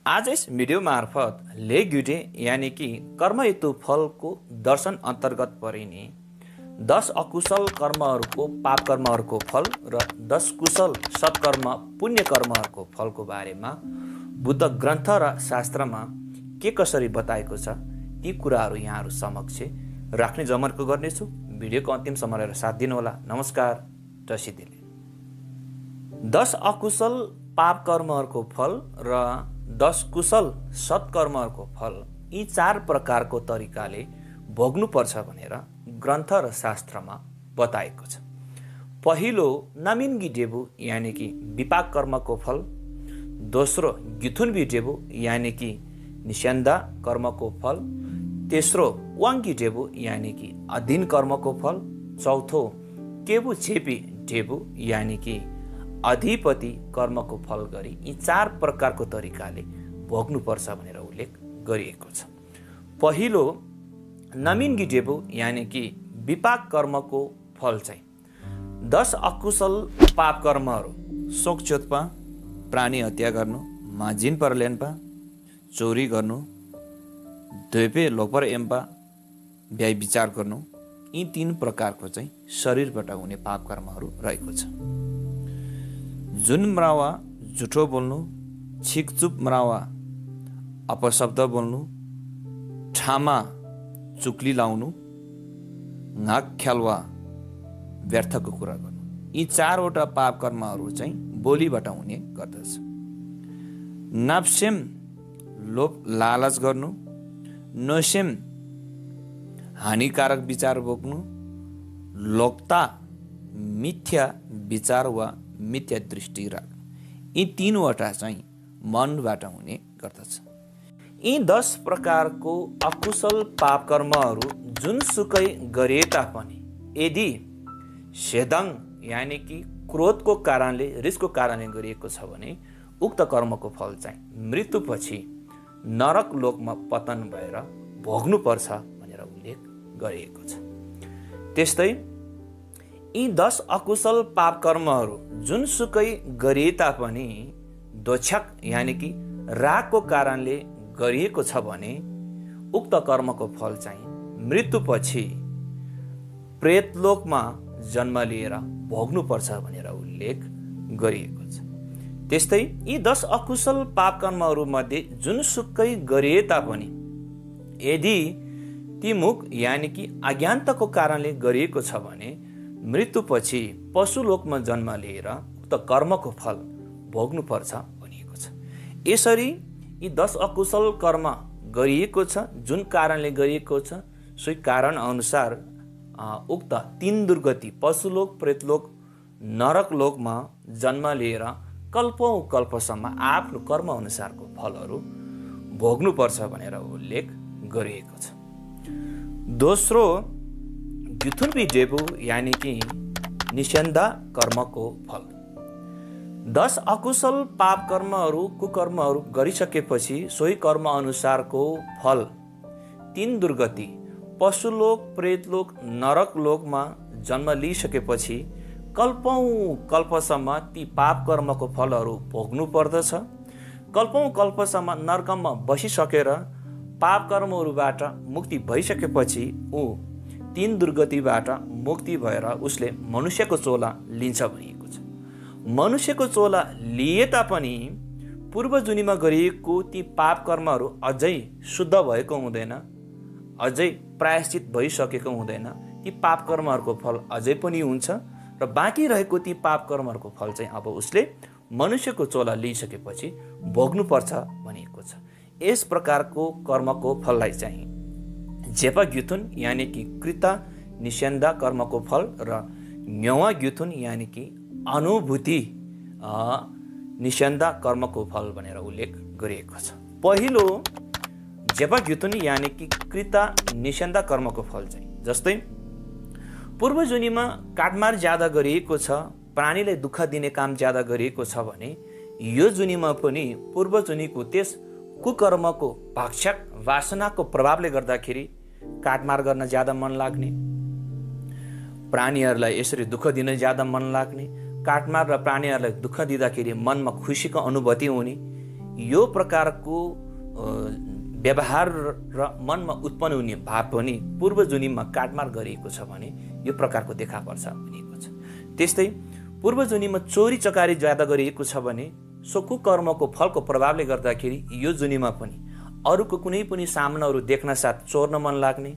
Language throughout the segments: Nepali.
आज इस भिडियो मार्फत लेग्युटे यानी कि कर्महेतु फलको दर्शन अन्तर्गत परिने 10 अकुशल कर्महरूको पाप कर्महरूको फल र 10 कुशल सत्कर्म पुण्य कर्महरूको फलको बारेमा बुद्ध ग्रन्थ र शास्त्रमा के कसरी बताएको छ ती कुराहरू यहाँहरू समक्ष राख्ने जमर्को गर्नेछु। भिडियोको अन्तिमसम्म रहेर साथ दिनुहोला। नमस्कार, जय सिद्धिले। 10 अकुशल पाप कर्महरूको फल र 10 कुशल सत्कर्महरूको फल यी 4 प्रकारको तरिकाले भोग्नुपर्छ भनेर ग्रन्थ र शास्त्रमा बताएको छ। पहिलो नामिन्गी डेबु यानी कि विपाक कर्मको फल, दोस्रो गिथुनबी डेबु यानी कि निषेधा कर्मको फल, तेस्रो वाङ्गी डेबु यानी कि अधीन कर्मको फल, चौथो केबु छेपी डेबु यानी कि अधिपति कर्मको फल गरी यी 4 प्रकारको तरिकाले भोग्नुपर्छ भनेर उल्लेख गरिएको छ। पहिलो नमिन्गी डेबु यानी कि विपाक कर्मको फल चाहिँ 10 अकुशल पाप कर्महरू शोक चोत्पा, प्राणी हत्या गर्नु, माजिन परलेन्पा, चोरी गर्नु, द्वेपे लोपर एम्पा, व्याय विचार गर्नु, यी 3 प्रकारको चाहिँ शरीरबाट हुने पाप कर्महरू रहेको छ। जुन मरावा झुठो बोल्नु, छिकचुप मरावा अपशब्द बोल्नु, ठामा चुक्ली लाउनु, नाक ख्यालवा व्यर्थको कुरा गर्नु, यी 4 वटा पाप कर्महरू चाहिँ बोलीबाट हुने गर्दछ। नाप्सेम लोभ लालच गर्नु, नोसेम हानिकारक विचार बोक्नु, लोकता मिथ्या विचार वा मिथ्या दृष्टि राख्नु, यी 3 वटा चाहिँ मनबाट हुने गर्दछ। यी 10 प्रकारको अकुशल पाप कर्महरू जुनसुकै गरे तापनि यदि सेदङ यानी कि क्रोधको कारणले, रिसको कारणले गरिएको छ भने उक्त कर्मको फल चाहिँ मृत्युपछि नरक लोकमा पतन भएर भोग्नुपर्छ भनेर उल्लेख गरिएको छ। त्यस्तै यी 10 अकुशल पाप कर्महरू जुनसुकै गरे तापनि दोछक यानी कि रागको कारणले गरिएको छ भने उक्त कर्मको फल चाहिँ मृत्युपछि प्रेतलोकमा जन्म लिएर भोग्नुपर्छ भनेर उल्लेख गरिएको छ। त्यस्तै यी 10 अकुशल पाप कर्महरूमध्ये जुनसुकै गरे तापनि यदि ती मुख यानी कि अज्ञानताको कारणले गरिएको छ भने मृत्युपछि पशुलोकमा जन्म लिएर उक्त कर्मको फल भोग्नुपर्छ भनिएको छ। यसरी यी 10 अकुशल कर्म गरिएको छ, जुन कारणले गरिएको छ सोही कारण अनुसार उक्त 3 दुर्गति पशुलोक, प्रेतलोक, नरक लोकमा जन्म लिएर कल्पौं कल्पसम्म आफ्नो कर्म अनुसारको फलहरू भोग्नुपर्छ भनेर उल्लेख गरिएको छ। दोस्रो गिथुनबी डेबु यानी कि निषेधा कर्मको फल। 10 अकुशल पाप कर्महरू, कुकर्महरू गरिसकेपछि सोही कर्म अनुसारको फल 3 दुर्गति पशुलोक, प्रेतलोक, नरक लोकमा जन्म लिइसकेपछि कल्पौं कल्पसम्म ती पाप कर्मको फलहरू भोग्नु पर्दछ। कल्पौं कल्पसम्म नरकमा बसिसकेर पाप कर्महरूबाट मुक्ति भइसकेपछि ऊ 3 दुर्गतिबाट मुक्ति भएर उसले मनुष्यको चोला लिन्छ भनिएको छ। मनुष्यको चोला लिए तापनि पूर्व जुनीमा गरिएको ती पाप कर्महरू अझै शुद्ध भएको हुँदैन, अझै प्रायश्चित भइसकेको हुँदैन। ती पाप कर्महरूको फल अझै पनि हुन्छ र बाँकी रहेको ती पाप कर्महरूको फल चाहिँ अब उसले मनुष्यको चोला लिइसकेपछि भोग्नुपर्छ भनिएको छ। यस प्रकारको कर्मको फललाई चाहिँ जेपा ग्युथुन यानी कि कृता निषेधा कर्मको फल र न्यवा ग्युथुन यानी कि अनुभूति निषेधा कर्मको फल भनेर उल्लेख गरिएको छ। पहिलो जेपा ग्युथुन यानी कि कृता निषेधा कर्मको फल चाहिँ जस्तै पूर्व जुनीमा काटमार ज्यादा गरिएको छ, प्राणीलाई दुःख दिने काम ज्यादा गरिएको छ भने यो जुनीमा पनि पूर्व जुनीको त्यस कुकर्मको भाक्षक वासनाको प्रभावले गर्दाखेरि काटमार गर्न ज्यादा मन लाग्ने, प्राणीहरूलाई यसरी दुःख दिन ज्यादा मन लाग्ने, काटमार र प्राणीहरूलाई दुःख दिँदाखेरि मनमा खुसीको अनुभूति हुने, यो प्रकारको व्यवहार र मनमा उत्पन्न हुने भाव पनि पूर्व जुनीमा काटमार गरिएको छ भने यो प्रकारको देखा पर्छ भनिएको छ। त्यस्तै पूर्व जुनीमा चोरी चकारी ज्यादा गरिएको छ भने सो कुकर्मको फलको प्रभावले गर्दाखेरि यो जुनीमा पनि अरूको कुनै पनि सामानहरू देख्न साथ चोर्न मन लाग्ने,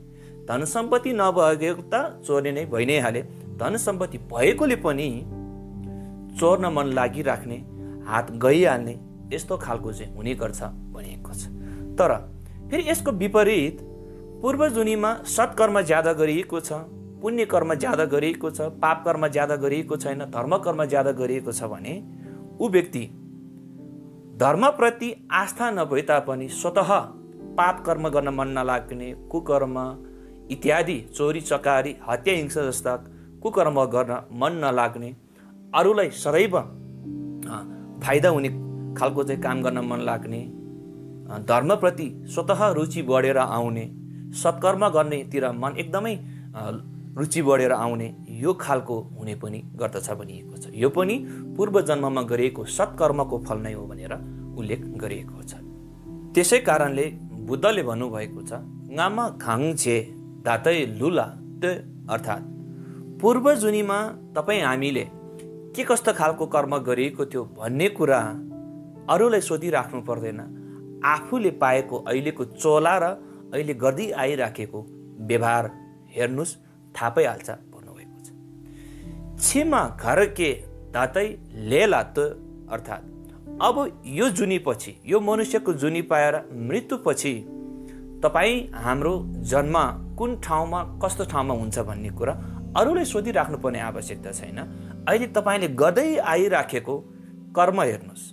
धन सम्पत्ति नभएको त चोर्ने नै भइ नै हाले, धन सम्पत्ति भएकोले पनि चोर्न मन लागिराख्ने, हात गइहाल्ने, यस्तो खालको चाहिँ हुने गर्छ भनिएको छ। तर फेरि यसको विपरीत पूर्व जुनीमा सत्कर्म ज्यादा गरिएको छ, पुण्य कर्म ज्यादा गरिएको छ, पाप कर्म ज्यादा गरिएको छैन, धर्म कर्म ज्यादा गरिएको छ भने ऊ व्यक्ति धर्मप्रति आस्था नभए तापनि स्वतः पाप कर्म गर्न मन नलाग्ने, कुकर्म इत्यादि चोरी चकारी हत्या हिंसा जस्ता कुकर्म गर्न मन नलाग्ने, अरूलाई सदैव फाइदा हुने खालको चाहिँ काम गर्न मन लाग्ने, धर्मप्रति स्वतः रुचि बढेर आउने, सत्कर्म गर्नेतिर मन एकदमै रुचि बढेर आउने, यो खालको हुने पनि गर्दछ भनिएको छ। यो पनि पूर्व जन्ममा गरिएको सत्कर्मको फल नै हो भनेर उल्लेख गरिएको छ। त्यसै कारणले बुद्धले भन्नुभएको छ गामा खाङछे दातै लुला, अर्थात् पूर्व जुनीमा तपाईँ हामीले के कस्तो खालको कर्म गरिएको थियो भन्ने कुरा अरूलाई सोधिराख्नु पर्दैन, आफूले पाएको अहिलेको चोला र अहिले गर्दै आइराखेको व्यवहार हेर्नुस्, थाहा पाइहाल्छ भन्नुभएको छ। छिमा घर के दातै लेला त, अर्थात् अब यो जुनीपछि, यो मनुष्यको जुनी पाएर मृत्युपछि तपाईँ हाम्रो जन्म कुन ठाउँमा कस्तो ठाउँमा हुन्छ भन्ने कुरा अरूलाई सोधिराख्नुपर्ने आवश्यकता छैन। अहिले तपाईँले गर्दै आइराखेको कर्म हेर्नुहोस्,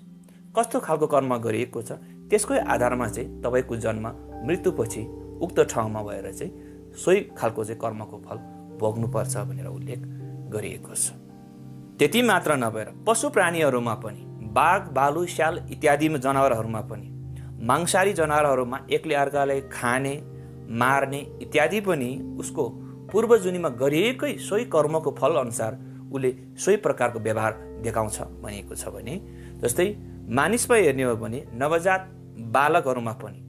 कस्तो खालको कर्म गरिएको छ, त्यसकै आधारमा चाहिँ तपाईँको जन्म मृत्युपछि उक्त ठाउँमा भएर चाहिँ सोही खालको चाहिँ कर्मको फल भोग्नुपर्छ भनेर उल्लेख गरिएको छ। त्यति मात्र नभएर पशु प्राणीहरूमा पनि, बाघ भालु स्याल इत्यादि जनावरहरूमा पनि, मांसाहारी जनावरहरूमा एकले अर्कालाई खाने मार्ने इत्यादि पनि उसको पूर्व जुनीमा गरिएकै सोही कर्मको फल अनुसार उसले सोही प्रकारको व्यवहार देखाउँछ भनिएको छ। भने जस्तै मानिसमा हेर्ने हो भने नवजात बालकहरूमा पनि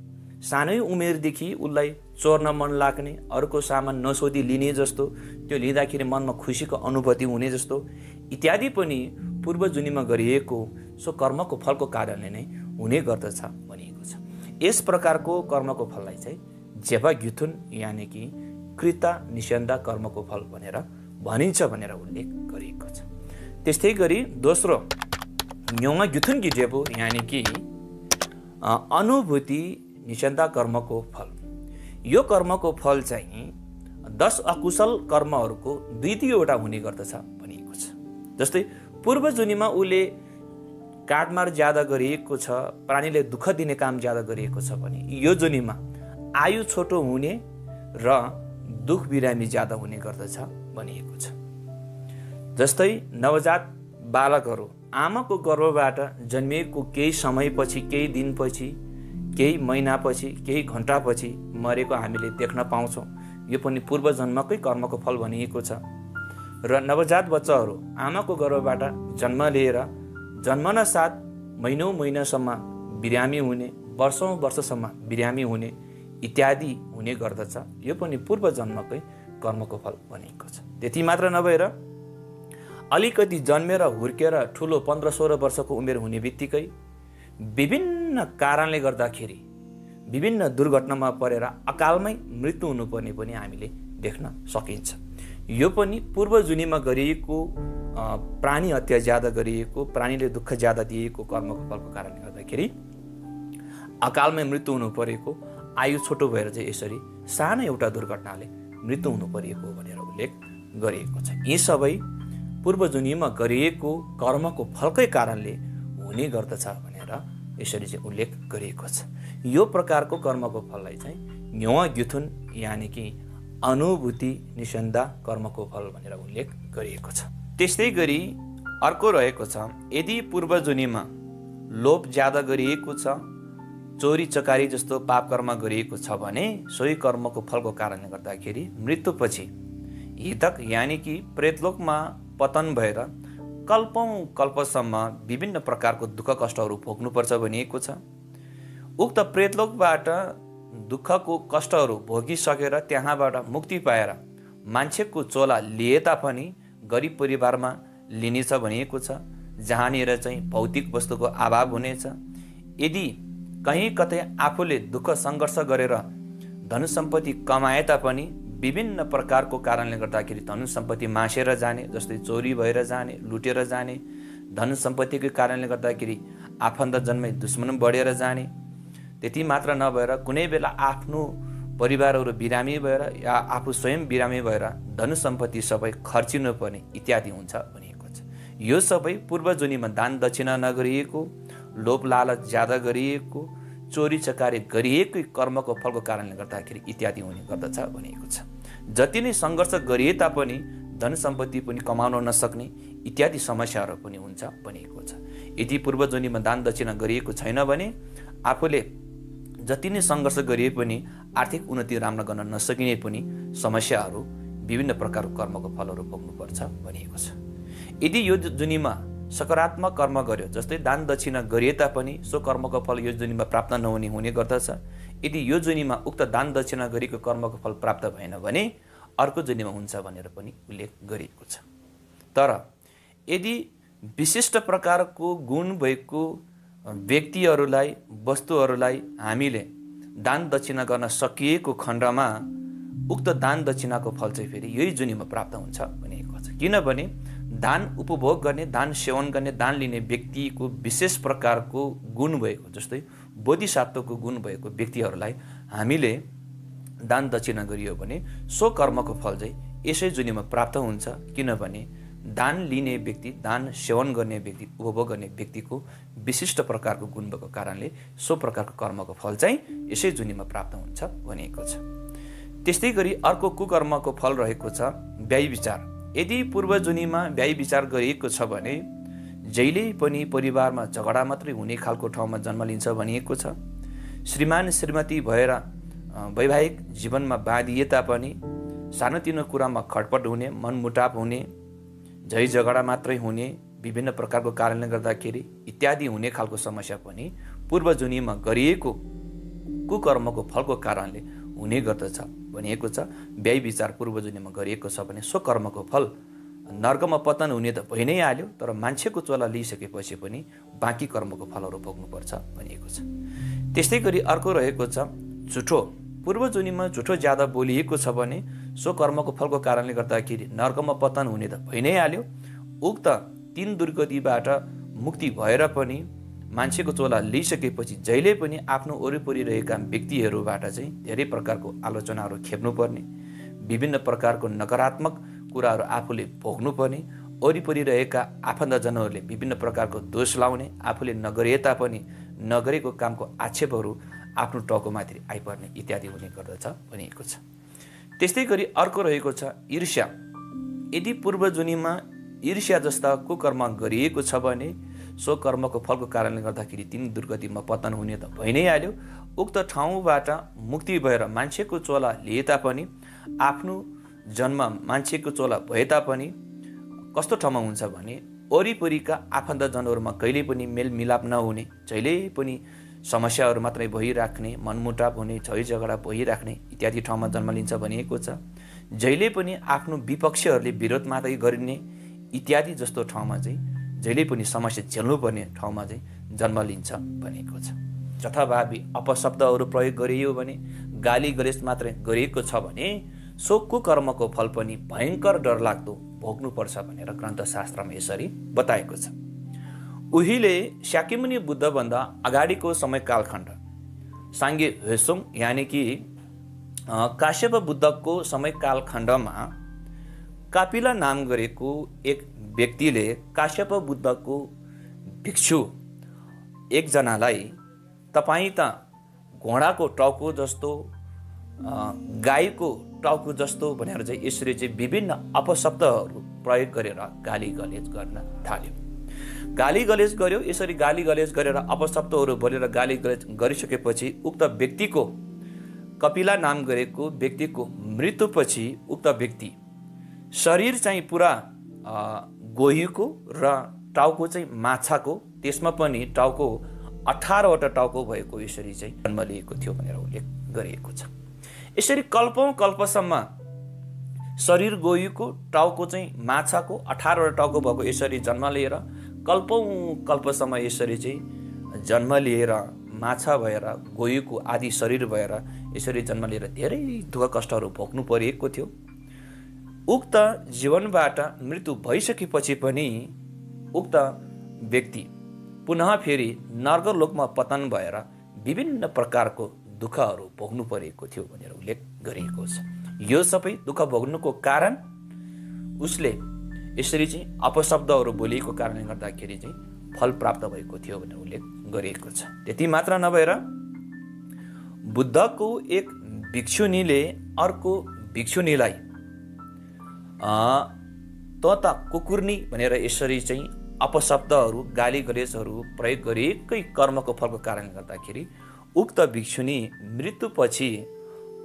सानै उमेरदेखि उसलाई चोर्न मन लाग्ने, अरूको सामान नसोधी लिने जस्तो, त्यो लिँदाखेरि मनमा खुसीको अनुभूति हुने जस्तो इत्यादि पनि पूर्व जुनीमा गरिएको सो कर्मको फलको कारणले नै हुने गर्दछ भनिएको छ। यस प्रकारको कर्मको फललाई चाहिँ जेवा ग्युथुन यानि कि कृता निषेधा कर्मको फल भनेर भनिन्छ भनेर उल्लेख गरिएको छ। त्यस्तै गरी दोस्रो न्योमा ग्युथुन कि जेबो यानि कि अनुभूति निषेधा कर्मको फल। यो कर्मको फल चाहिँ 10 अकुशल कर्महरूको 2-2वटा हुने गर्दछ भनिएको छ। जस्तै पूर्व जुनीमा उसले काटमार ज्यादा गरिएको छ, प्राणीले दुःख दिने काम ज्यादा गरिएको छ भने यो जुनीमा आयु छोटो हुने र दुख बिरामी ज्यादा हुने गर्दछ भनिएको छ। जस्तै नवजात बालकहरू आमाको गर्भबाट जन्मिएको केही समयपछि, केही दिनपछि, केही महिनापछि, केही घन्टापछि मरेको हामीले देख्न पाउँछौँ। यो पनि पूर्व जन्मकै कर्मको फल भनिएको छ। र नवजात बच्चाहरू आमाको गर्भबाट जन्म लिएर जन्मन साथ महिनौँ महिनासम्म बिरामी हुने, वर्षौँ वर्षसम्म बिरामी हुने इत्यादि हुने गर्दछ। यो पनि पूर्व जन्मकै कर्मको फल भनिएको छ। त्यति मात्र नभएर अलिकति जन्मेर हुर्केर ठुलो 15-16 वर्षको उमेर हुने बित्तिकै विभिन्न कारणले गर्दाखेरि विभिन्न दुर्घटनामा परेर अकालमै मृत्यु हुनुपर्ने पनि हामीले देख्न सकिन्छ। यो पनि पूर्व जुनीमा गरिएको प्राणी हत्या ज्यादा गरिएको, प्राणीले दुःख ज्यादा दिएको कर्मको फलको कारणले गर्दाखेरि अकालमै मृत्यु हुनु परेको, आयु छोटो भएर चाहिँ यसरी सानो एउटा दुर्घटनाले मृत्यु हुनु परेको भनेर उल्लेख गरिएको छ। यी सबै पूर्व जुनीमा गरिएको कर्मको फलकै कारणले हुने गर्दछ भनेर यसरी चाहिँ उल्लेख गरिएको छ। यो प्रकारको कर्मको फललाई चाहिँ न्योवा ग्युथुन यानि कि अनुभूति निषेधा कर्मको फल भनेर उल्लेख गरिएको छ। त्यस्तै गरी अर्को रहेको छ, यदि पूर्व जुनीमा लोभ ज्यादा गरिएको छ, चोरी चकारी जस्तो पाप कर्म गरिएको छ भने सोही कर्मको फलको कारणले गर्दाखेरि मृत्युपछि हितक यानि कि प्रेतलोकमा पतन भएर कल्पौं कल्पसम्म विभिन्न प्रकारको दुःख कष्टहरू भोग्नुपर्छ भनिएको छ। उक्त प्रेतलोकबाट दुःखको कष्टहरू भोगिसकेर त्यहाँबाट मुक्ति पाएर मान्छेको चोला लिए तापनि गरिब परिवारमा लिनेछ भनिएको छ, जहाँनिर चाहिँ भौतिक वस्तुको अभाव हुनेछ। यदि कहीँ कतै आफूले दुःख सङ्घर्ष गरेर धनु सम्पत्ति कमाए तापनि विभिन्न प्रकारको कारणले गर्दाखेरि धनु सम्पत्ति मासेर जाने, जस्तै चोरी भएर जाने, लुटेर जाने, धनु सम्पत्तिको कारणले गर्दाखेरि आफन्त जन्मै दुश्मन बढेर जाने। त्यति मात्र नभएर कुनै बेला आफ्नो परिवारहरू बिरामी भएर या आफू स्वयं बिरामी भएर धनु सम्पत्ति सबै खर्चिनु पर्ने इत्यादि हुन्छ भनिएको छ। यो सबै पूर्व जुनीमा दान दक्षिणा नगरिएको, लोभ लालच ज्यादा गरिएको, चोरी चकारी गरिएकै कर्मको फलको कारणले गर्दाखेरि इत्यादि हुने गर्दछ भनिएको छ। जति नै सङ्घर्ष गरिए तापनि धन सम्पत्ति पनि कमाउन नसक्ने इत्यादि समस्याहरू पनि हुन्छ भनिएको छ। यदि पूर्व जुनीमा दान दक्षिणा गरिएको छैन भने आफूले जति नै सङ्घर्ष गरिए पनि आर्थिक उन्नति राम्रो गर्न नसकिने पनि समस्याहरू, विभिन्न प्रकारको कर्मको फलहरू भोग्नुपर्छ भनिएको छ। यदि यो जुनीमा सकारात्मक कर्म गर्यो, जस्तै दान दक्षिणा गरिए तापनि सो कर्मको फल यो जुनीमा प्राप्त नहुने हुने गर्दछ। यदि यो जुनीमा उक्त दान दक्षिणा गरेको कर्मको फल प्राप्त भएन भने अर्को जुनीमा हुन्छ भनेर पनि उल्लेख गरिएको छ। तर यदि विशिष्ट प्रकारको गुण भएको व्यक्तिहरूलाई, वस्तुहरूलाई हामीले दान दक्षिणा गर्न सकिएको खण्डमा उक्त दान दक्षिणाको फल चाहिँ फेरि यही जुनीमा प्राप्त हुन्छ भनिएको छ। किनभने दान उपभोग गर्ने, दान सेवन गर्ने, दान लिने व्यक्तिको विशेष प्रकारको गुण भएको, जस्तै बोधिसत्वको गुण भएको व्यक्तिहरूलाई हामीले दान दक्षिणा गरियो भने सो कर्मको फल चाहिँ यसै जुनीमा प्राप्त हुन्छ। किनभने दान लिने व्यक्ति, दान सेवन गर्ने व्यक्ति, उपभोग गर्ने व्यक्तिको विशिष्ट प्रकारको गुण भएको कारणले सो प्रकारको कर्मको फल चाहिँ यसै जुनीमा प्राप्त हुन्छ भनिएको छ। त्यस्तै गरी अर्को कुकर्मको फल रहेको छ व्यय विचार। यदि पूर्व जुनीमा व्यय विचार गरिएको छ भने जहिले पनि परिवारमा झगडा मात्रै हुने खालको ठाउँमा जन्म लिन्छ भनिएको छ। श्रीमान श्रीमती भएर वैवाहिक जीवनमा बाँधिए तापनि सानोतिनो कुरामा खटपट हुने, मनमुटाव हुने, झै झगडा मात्रै हुने, विभिन्न प्रकारको कारणले गर्दाखेरि इत्यादि हुने खालको समस्या पनि पूर्व जुनीमा गरिएको कुकर्मको फलको कारणले हुने गर्दछ भनिएको छ। व्यय विचार पूर्व जुनीमा गरिएको छ भने सो कर्मको फल नर्कमा पतन हुने त भइ नै हाल्यो, तर मान्छेको चोला लिइसकेपछि पनि बाँकी कर्मको फलहरू भोग्नुपर्छ भनिएको छ। त्यस्तै गरी अर्को रहेको छ झुठो। पूर्व जुनीमा झुठो ज्यादा बोलिएको छ भने सो कर्मको फलको कारणले गर्दाखेरि नर्कमा पतन हुने त भइ नै हाल्यो। उक्त 3 दुर्गतिबाट मुक्ति भएर पनि मान्छेको चोला लिइसकेपछि जहिले पनि आफ्नो वरिपरि रहेका व्यक्तिहरूबाट चाहिँ धेरै प्रकारको आलोचनाहरू खेप्नुपर्ने, विभिन्न प्रकारको नकारात्मक कुराहरू आफूले भोग्नुपर्ने, वरिपरि रहेका आफन्तजनहरूले विभिन्न प्रकारको दोष लाउने, आफूले नगरे तापनि नगरेको कामको आक्षेपहरू आफ्नो टाउकोमाथि आइपर्ने इत्यादि हुने गर्दछ भनिएको छ। त्यस्तै गरी अर्को रहेको छ ईर्ष्या। यदि पूर्व जुनीमा ईर्ष्या जस्ता कुकर्म गरिएको छ भने सो कर्मको फलको कारणले गर्दाखेरि 3 दुर्गतिमा पतन हुने त भइ नै हाल्यो। उक्त ठाउँबाट मुक्ति भएर मान्छेको चोला लिए तापनि, आफ्नो जन्म मान्छेको चोला भए तापनि कस्तो ठाउँमा हुन्छ भने वरिपरिका आफन्तजनहरूमा कहिले पनि मेलमिलाप नहुने, जहिले पनि समस्याहरू मात्रै भइराख्ने, मनमुटाव हुने, झै झगडा भइराख्ने इत्यादि ठाउँमा जन्म लिन्छ भनिएको छ। जहिले पनि आफ्नो विपक्षीहरूले विरोध मात्रै गरिने इत्यादि जस्तो ठाउँमा चाहिँ जहिले पनि समस्या झेल्नुपर्ने ठाउँमा चाहिँ जन्म लिन्छ भनिएको छ। जथाभावी अपशब्दहरू प्रयोग गरियो भने, गाली गलेस मात्रै गरिएको छ भने सो कुकर्मको फल पनि भयङ्कर डरलाग्दो भोग्नुपर्छ भनेर ग्रन्थशास्त्रमा यसरी बताएको छ। उहिले शाक्यमुनि बुद्धभन्दा अगाडिको समय कालखण्ड साङ्गे हेसोङ यानि कि काश्यप बुद्धको समय कालखण्डमा कापिला नाम गरेको एक व्यक्तिले काश्यप बुद्धको भिक्षु एकजनालाई तपाईँ त घोडाको टाउको जस्तो, गाईको टाउको जस्तो भनेर चाहिँ यसरी चाहिँ विभिन्न अपशब्दहरू प्रयोग गरेर गाली गलेज गर्न थाल्यो। गाली गलेज गर्यो। यसरी गाली गलेज गरेर अपशब्दहरू बोलेर गाली गलेज गरिसकेपछि उक्त व्यक्तिको, कपिला नाम गरेको व्यक्तिको मृत्युपछि उक्त व्यक्ति शरीर चाहिँ पुरा गोहीको र टाउको चाहिँ माछाको, त्यसमा पनि टाउको 18वटा टाउको भएको यसरी चाहिँ जन्म लिएको थियो भनेर उल्लेख गरिएको छ। यसरी कल्पौं कल्पसम्म शरीर गोयुको, टाउको चाहिँ माछाको, 18वटा टाउको भएको यसरी जन्म लिएर कल्पौं कल्पसम्म यसरी चाहिँ जन्म लिएर माछा भएर गोयुको आदि शरीर भएर यसरी जन्म लिएर धेरै दुःख कष्टहरू भोग्नु परेको थियो। उक्त जीवनबाट मृत्यु भइसकेपछि पनि उक्त व्यक्ति पुनः फेरि नर्कलोकमा पतन भएर विभिन्न प्रकारको दुःखहरू भोग्नु परेको थियो भनेर उल्लेख गरिएको छ। यो सबै दुःख भोग्नुको कारण उसले यसरी चाहिँ अपशब्दहरू बोलिएको कारणले गर्दाखेरि चाहिँ फल प्राप्त भएको थियो भनेर उल्लेख गरिएको छ। त्यति मात्र नभएर बुद्धको एक भिक्षुनीले अर्को भिक्षुनीलाई तोता कुकुर्नी भनेर यसरी चाहिँ अपशब्दहरू गाली गलेजहरू प्रयोग गरिएकै कर्मको फलको कारणले गर्दाखेरि उक्त भिक्षुनी मृत्युपछि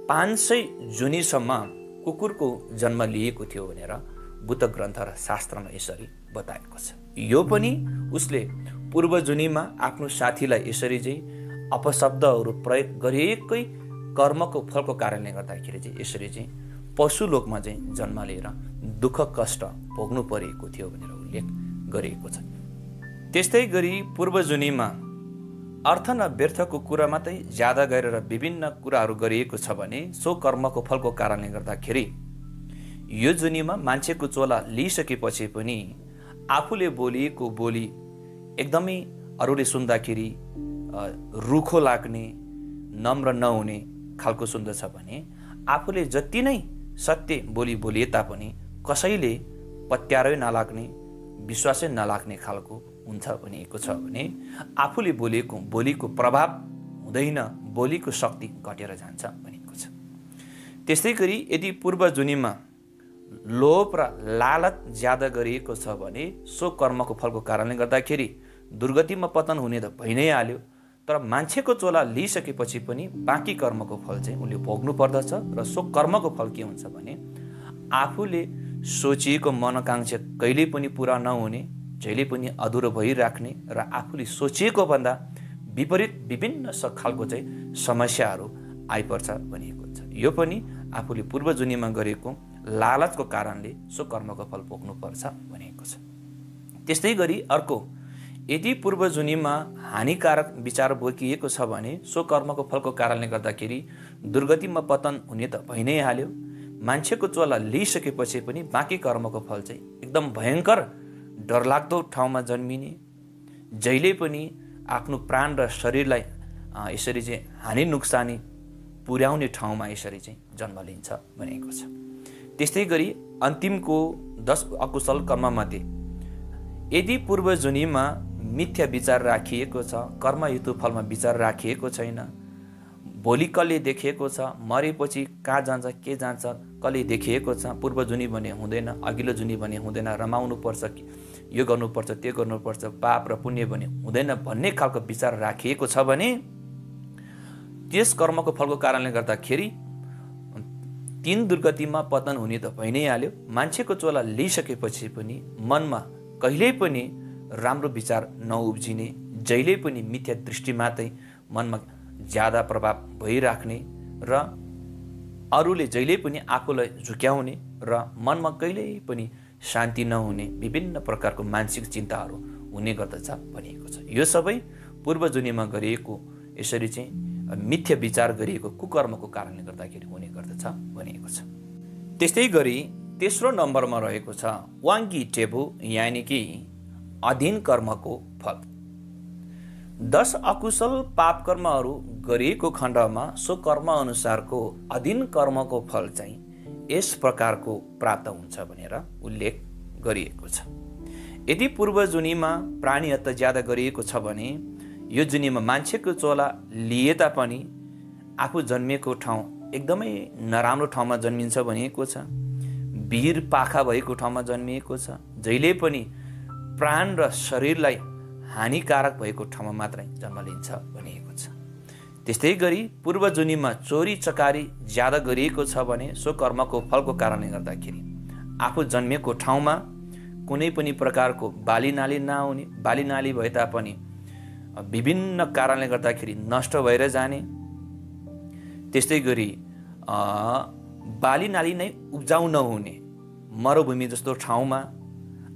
500 जुनीसम्म कुकुरको जन्म लिएको थियो भनेर बुद्ध ग्रन्थ र शास्त्रमा यसरी बताएको छ। यो पनि उसले पूर्व जुनीमा आफ्नो साथीलाई यसरी चाहिँ अपशब्दहरू प्रयोग गरिएकै कर्मको फलको कारणले गर्दाखेरि चाहिँ यसरी चाहिँ पशुलोकमा चाहिँ जन्म लिएर दुःख कष्ट भोग्नु परेको थियो भनेर उल्लेख गरिएको छ। त्यस्तै गरी पूर्व जुनीमा अर्थ न व्यर्थको कुरा मात्रै ज्यादा गरेर विभिन्न कुराहरू गरिएको छ भने सो कर्मको फलको कारणले गर्दाखेरि यो जुनीमा मान्छेको चोला लिइसकेपछि पनि आफूले बोलिएको बोली एकदमै अरूले सुन्दाखेरि रुखो लाग्ने, नम्र नहुने खालको सुन्दछ भने आफूले जति नै सत्य बोली बोलिए तापनि कसैले पत्यारै नलाग्ने, विश्वासै नलाग्ने खालको हुन्छ भनिएको छ भने आफूले बोलीको प्रभाव हुँदैन, बोलीको शक्ति घटेर जान्छ भनिएको छ। त्यस्तै गरी यदि पूर्व जुनीमा लोभ र लालच ज्यादा गरिएको छ भने सो कर्मको फलको कारणले गर्दाखेरि दुर्गतिमा पतन हुने त भइ नै हाल्यो, तर मान्छेको चोला लिइसकेपछि पनि बाँकी कर्मको फल चाहिँ उसले भोग्नु पर्दछ। र सो कर्मको फल के हुन्छ भने आफूले सोचिएको मनोकांक्षा कहिल्यै पनि पुरा नहुने, जहिले पनि अधुरो भइराख्ने र आफूले सोचिएको भन्दा विपरीत विभिन्न खालको चाहिँ समस्याहरू आइपर्छ भनिएको छ। यो पनि आफूले पूर्व जुनीमा गरेको लालचको कारणले सो कर्मको फल भोग्नु पर्छ भनिएको छ। त्यस्तै गरी अर्को, यदि पूर्व जुनीमा हानिकारक विचार बोकिएको छ भने सो कर्मको फलको कारणले गर्दाखेरि दुर्गतिमा पतन हुने त भइ नै हाल्यो, मान्छेको चोला लिइसकेपछि पनि बाँकी कर्मको फल चाहिँ एकदम भयङ्कर डरलाग्दो ठाउँमा जन्मिने, जहिले पनि आफ्नो प्राण र शरीरलाई यसरी चाहिँ हानि नोक्सानी पुर्याउने ठाउँमा यसरी चाहिँ जन्म लिन्छ भनेको छ। त्यस्तै गरी अन्तिमको 10 अकुशल कर्ममध्ये यदि पूर्व जुनीमा मिथ्या विचार राखिएको छ, कर्म हेतु फलमा विचार राखिएको छैन, भोलि कसले देखिएको छ, मरेपछि कहाँ जान्छ के जान्छ कसले देखिएको छ, पूर्व जुनी भने हुँदैन, अघिल्लो जुनी भने हुँदैन, रमाउनु पर्छ, यो गर्नुपर्छ त्यो गर्नुपर्छ, पाप र पुण्य भने हुँदैन भन्ने खालको विचार राखिएको छ भने त्यस कर्मको फलको कारणले गर्दाखेरि 3 दुर्गतिमा पतन हुने त भइ नै हाल्यो। मान्छेको चोला लिइसकेपछि पनि मनमा कहिल्यै पनि राम्रो विचार नउब्जिने, जहिले पनि मिथ्या दृष्टि मात्रै मनमा ज्यादा प्रभाव भइराख्ने र अरूले जहिले पनि आफूलाई झुक्याउने र मनमा कहिल्यै पनि शान्ति नहुने विभिन्न प्रकारको मानसिक चिन्ताहरू हुने गर्दछ भनिएको छ। यो सबै पूर्व जुनीमा गरिएको यसरी चाहिँ मिथ्या विचार गरिएको कुकर्मको कारणले गर्दाखेरि हुने गर्दछ भनिएको छ। त्यस्तै गरी तेस्रो नम्बरमा रहेको छ वाङ्गी टेबु, यानि कि अधीन कर्मको फल। 10 अकुशल पाप कर्महरू गरिएको खण्डमा सो कर्म अनुसारको अधीन कर्मको फल चाहिँ यस प्रकारको प्राप्त हुन्छ भनेर उल्लेख गरिएको छ। यदि पूर्व जुनीमा प्राणी हत्या ज्यादा गरिएको छ भने यो जुनीमा मान्छेको चोला लिए तापनि आफू जन्मिएको ठाउँ एकदमै नराम्रो ठाउँमा जन्मिन्छ भनिएको छ, भिर पाखा भएको ठाउँमा जन्मिएको छ, जहिले पनि प्राण र शरीरलाई हानिकारक भएको ठाउँमा मात्रै जन्म लिन्छ भनिएको छ। त्यस्तै गरी पूर्व जुनीमा चोरी चकारी ज्यादा गरिएको छ भने सो कर्मको फलको कारणले गर्दाखेरि आफू जन्मिएको ठाउँमा कुनै पनि प्रकारको बाली नाली नआउने, बाली नाली भए तापनि विभिन्न कारणले गर्दाखेरि नष्ट भएर जाने, त्यस्तै गरी बाली नाली नै उब्जाउ नहुने मरुभूमि जस्तो ठाउँमा,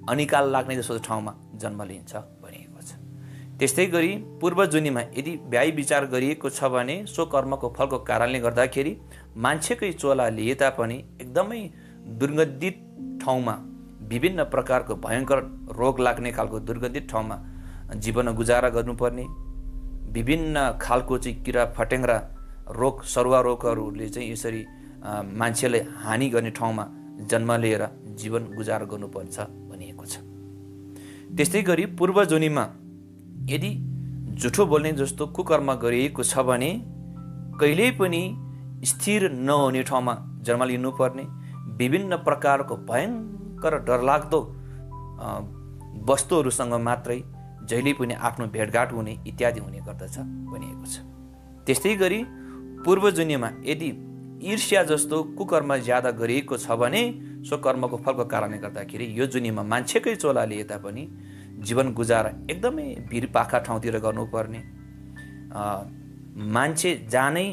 अनिकाल लाग्ने जस्तो ठाउँमा जन्म लिन्छ भनिएको छ। त्यस्तै गरी पूर्व जुनीमा यदि व्याय विचार गरिएको छ भने सो कर्मको फलको कारणले गर्दाखेरि मान्छेकै चोला लिए तापनि एकदमै दुर्गन्धित ठाउँमा, विभिन्न प्रकारको भयङ्कर रोग लाग्ने खालको दुर्गन्धित ठाउँमा जीवन गुजारा गर्नुपर्ने, विभिन्न खालको चाहिँ किरा फटेङ्ग्रा रोग, सरुवा रोगहरूले चाहिँ यसरी मान्छेलाई हानि गर्ने ठाउँमा जन्म लिएर जीवन गुजारा गर्नुपर्छ भनिएको छ। त्यस्तै गरी पूर्व जोनीमा यदि झुठो बोल्ने जस्तो कुकर्म गरिएको छ भने कहिल्यै पनि स्थिर नहुने ठाउँमा जन्म लिनुपर्ने, विभिन्न प्रकारको भयङ्कर डरलाग्दो वस्तुहरूसँग मात्रै जहिले पनि आफ्नो भेटघाट हुने इत्यादि हुने गर्दछ भनिएको छ। त्यस्तै गरी पूर्व जुनीमा यदि ईर्ष्या जस्तो कुकर्म ज्यादा गरिएको छ भने सो कर्मको फलको कारणले गर्दाखेरि यो जुनीमा मान्छेकै चोला लिए तापनि जीवन गुजारा एकदमै भिरपाखा ठाउँतिर गर्नुपर्ने, मान्छे जानै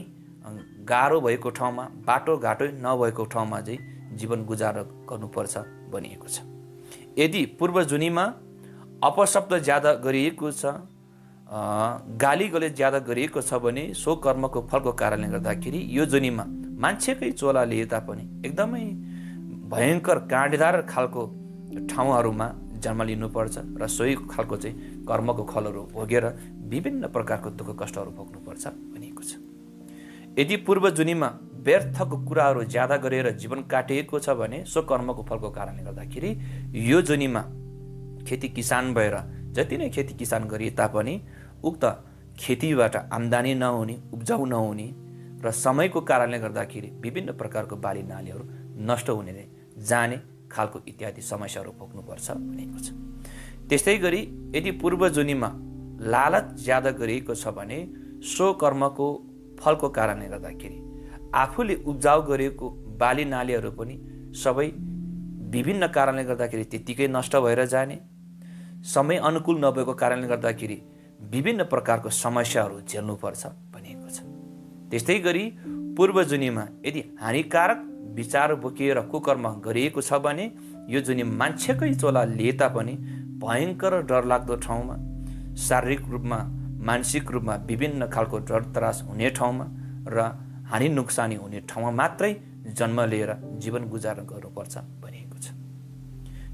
गाह्रो भएको ठाउँमा, बाटोघाटो नभएको ठाउँमा चाहिँ जीवन गुजारा गर्नुपर्छ भनिएको छ। यदि पूर्व जुनीमा अपशब्द ज्यादा गरिएको छ, गाली गलोच ज्यादा गरिएको छ भने सो कर्मको फलको कारणले गर्दाखेरि यो जुनीमा मान्छेकै चोला लिए तापनि एकदमै भयङ्कर काँडेदार खालको ठाउँहरूमा जन्म लिनुपर्छ र सोही खालको चाहिँ कर्मको फलहरू भोगेर विभिन्न प्रकारको दुःख कष्टहरू भोग्नुपर्छ भनिएको छ। यदि पूर्व जुनीमा व्यर्थको कुराहरू ज्यादा गरेर जीवन काटिएको छ भने सो कर्मको फलको कारणले गर्दाखेरि यो जुनीमा खेती किसान भएर जति नै खेती किसान गरिए तापनि उक्त खेतीबाट आम्दानी नहुने, उब्जाउ नहुने र समयको कारणले गर्दाखेरि विभिन्न प्रकारको बाली नालीहरू नष्ट हुने जाने खालको इत्यादि समस्याहरू भोग्नुपर्छ भनेको छ। त्यस्तै गरी यदि पूर्व जुनीमा लालच ज्यादा गरिएको छ भने सो कर्मको फलको कारणले गर्दाखेरि आफूले उब्जाउ गरेको बाली नालीहरू पनि सबै विभिन्न कारणले गर्दाखेरि त्यत्तिकै नष्ट भएर जाने, समय अनुकूल नभएको कारणले गर्दाखेरि विभिन्न प्रकारको समस्याहरू झेल्नुपर्छ भनिएको छ। त्यस्तै गरी पूर्व जुनीमा यदि हानिकारक विचार बोकेर कुकर्म गरिएको छ भने यो जुनी मान्छेकै चोला लिए तापनि भयङ्कर डरलाग्दो ठाउँमा, शारीरिक रूपमा, मानसिक रूपमा विभिन्न खालको डर त्रास हुने ठाउँमा र हानि नोक्सानी हुने ठाउँमा मात्रै जन्म लिएर जीवन गुजारा गर्नुपर्छ भनिएको छ।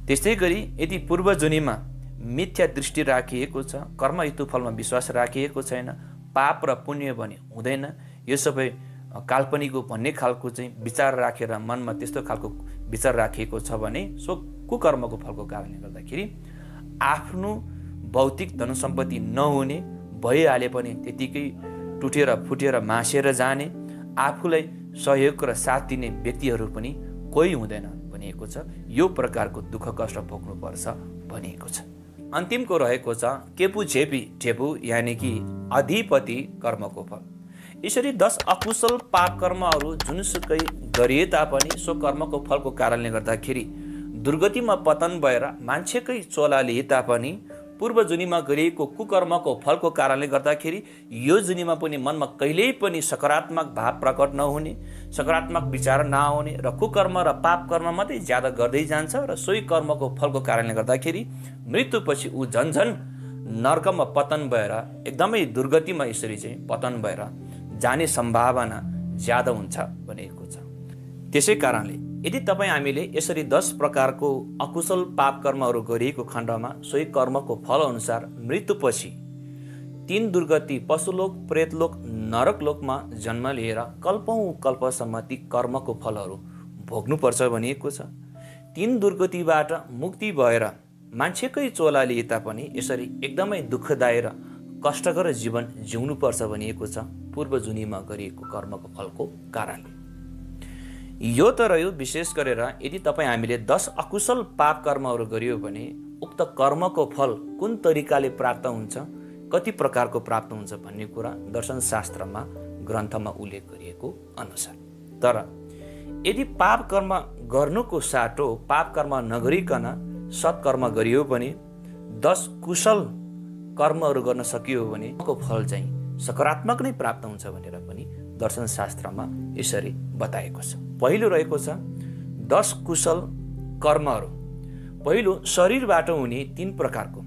त्यस्तै गरी यदि पूर्व जुनीमा मिथ्या दृष्टि राखिएको छ, कर्म हेतु फलमा विश्वास राखिएको छैन, पाप र पुण्य भने हुँदैन, यो सबै काल्पनिक हो भन्ने खालको चाहिँ विचार राखेर मनमा त्यस्तो खालको विचार राखिएको छ भने सो कुकर्मको फलको कारणले गर्दाखेरि आफ्नो भौतिक धन सम्पत्ति नहुने, भइहाले पनि त्यतिकै टुटेर फुटेर मासेर जाने, आफूलाई सहयोग र साथ दिने व्यक्तिहरू पनि कोही हुँदैन भनिएको छ। यो प्रकारको दुःख कष्ट भोग्नुपर्छ भनिएको छ। अन्तिमको रहेको छ केपु झेपी ढेपु यानि कि अधिपति कर्मको फल। यसरी 10 अकुशल पाप कर्महरू जुनसुकै गरिए तापनि सो कर्मको फलको कारणले गर्दाखेरि दुर्गतिमा पतन भएर मान्छेकै चोला लिए तापनि पूर्व जुनीमा गरिएको कुकर्मको फलको कारणले गर्दाखेरि यो जुनीमा पनि मनमा कहिल्यै पनि सकारात्मक भाव प्रकट नहुने, सकारात्मक विचार नआउने र कुकर्म र पाप कर्म मात्रै ज्यादा गर्दै जान्छ र सोही कर्मको फलको कारणले गर्दाखेरि मृत्युपछि ऊ झन्झन नर्कमा पतन भएर एकदमै दुर्गतिमा यसरी चाहिँ पतन भएर जाने सम्भावना ज्यादा हुन्छ भनेको छ। त्यसै कारणले यदि तपाईँ हामीले यसरी 10 प्रकारको अकुशल पाप कर्महरू गरिएको खण्डमा सोही कर्मको फल अनुसार मृत्युपछि 3 दुर्गति पशुलोक, प्रेतलोक, नरकलोकमा जन्म लिएर कल्पौं कल्पसम्म ती कर्मको फलहरू भोग्नुपर्छ भनिएको छ। 3 दुर्गतिबाट मुक्ति भएर मान्छेकै चोला लिए तापनि यसरी एकदमै दुःखदायी र कष्टकर जीवन जिउनुपर्छ भनिएको छ पूर्व जुनीमा गरिएको कर्मको फलको कारणले। यो त रह्यो विशेष गरेर यदि तपाईँ हामीले 10 अकुशल पाप कर्महरू गरियो भने उक्त कर्मको फल कुन तरिकाले प्राप्त हुन्छ, कति प्रकारको प्राप्त हुन्छ भन्ने कुरा दर्शन शास्त्रमा ग्रन्थमा उल्लेख गरिएको अनुसार। तर यदि पाप कर्म गर्नुको साटो पाप कर्म नगरिकन सत्कर्म गरियो भने 10 कुशल कर्महरू गर्न सकियो भने को फल चाहिँ सकारात्मक नै प्राप्त हुन्छ भनेर पनि दर्शनशास्त्रमा यसरी बताएको छ। पहिलो रहेको छ 10 कुशल कर्महरू। पहिलो शरीरबाट हुने 3 प्रकारको,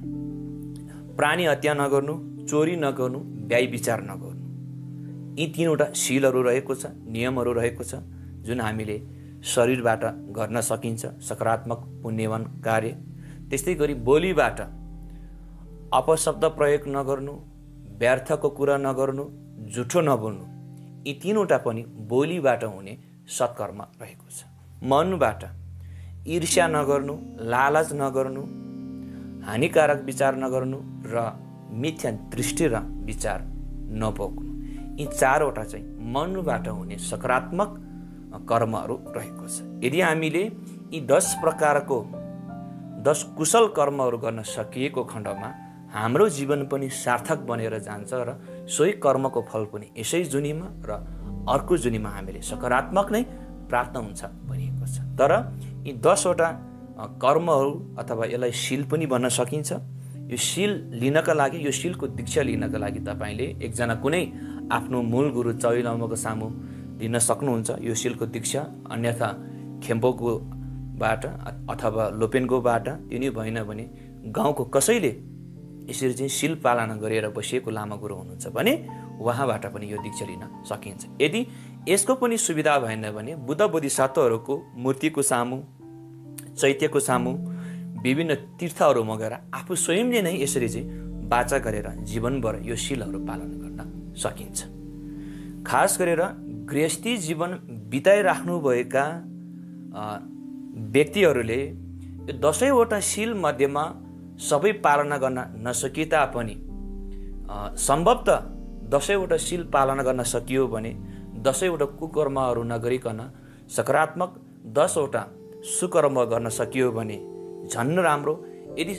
प्राणी हत्या नगर्नु, चोरी नगर्नु, व्यभिचार नगर्नु। यी 3वटा शीलहरू रहेको छ, नियमहरू रहेको छ जुन हामीले शरीरबाट गर्न सकिन्छ, सकारात्मक पुण्यवान कार्य। त्यस्तै गरी बोलीबाट अपशब्द प्रयोग नगर्नु, व्यर्थको कुरा नगर्नु, झुठो नबोल्नु। यी 3वटा पनि बोलीबाट हुने सत्कर्म रहेको छ। मनबाट ईर्ष्या नगर्नु, लालच नगर्नु, हानिकारक विचार नगर्नु र मिथ्या दृष्टि र विचार नपोक्नु। यी 4वटा चाहिँ मनबाट हुने सकारात्मक कर्महरू रहेको छ। यदि हामीले यी 10 प्रकारको 10 कुशल कर्महरू गर्न सकिएको खण्डमा हाम्रो जीवन पनि सार्थक बनेर जान्छ र सोही कर्मको फल पनि यसै जुनीमा र अर्को जुनीमा हामीले सकारात्मक नै प्राप्त हुन्छ भनिएको छ। तर यी 10वटा कर्महरू अथवा यसलाई शील पनि भन्न सकिन्छ। यो शील लिनका लागि, यो शीलको दीक्षा लिनका लागि तपाईँले एकजना कुनै आफ्नो मूल गुरु चौरी लामाको सामु लिन सक्नुहुन्छ यो शीलको दीक्षा। अन्यथा खेम्पोकोबाट अथवा लोपेन्कोबाट, त्यो नि भएन भने गाउँको कसैले यसरी चाहिँ शील पालना गरेर बसिएको लामा गुरु हुनुहुन्छ भने उहाँबाट पनि यो दीक्षा लिन सकिन्छ। यदि यसको पनि सुविधा भएन भने बुद्ध बोधिसत्वहरूको मूर्तिको सामु, चैत्यको सामु, विभिन्न तीर्थहरूमा गएर आफू स्वयंले नै यसरी चाहिँ वाचा गरेर जीवनभर यो शीलहरू पालन गर्न सकिन्छ। खास गरेर गृहस्थी जीवन बिताइराख्नुभएका व्यक्तिहरूले यो 10वटा शील मध्येमा सबै पालना गर्न नसके तापनि सम्भवतः 10वटा शील पालना गर्न सकियो भने 10वटा कुकर्महरू नगरिकन सकारात्मक 10वटा सुकर्म गर्न सकियो भने झन् राम्रो। यदि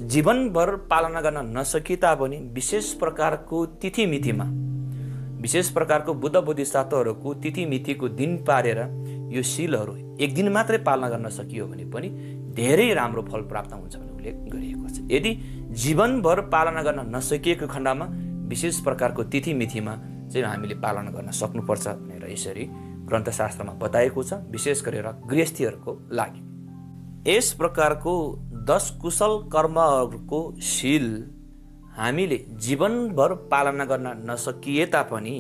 जीवनभर पालना गर्न नसके तापनि विशेष प्रकारको तिथिमितिमा, विशेष प्रकारको बुद्ध बोधिसत्वहरूको तिथिमितिको दिन पारेर यो शीलहरू एक दिन मात्रै पालना गर्न सकियो भने पनि धेरै राम्रो फल प्राप्त हुन्छ भन्ने उल्लेख गरिएको छ। यदि जीवनभर पालना गर्न नसकिएको खण्डमा विशेष प्रकारको तिथिमितिमा चाहिँ हामीले पालना गर्न सक्नुपर्छ भनेर यसरी ग्रन्थशास्त्रमा बताएको छ, विशेष गरेर गृहस्थीहरूको लागि। यस प्रकारको 10 कुशल कर्महरूको शील हामीले जीवनभर पालना गर्न नसकिए तापनि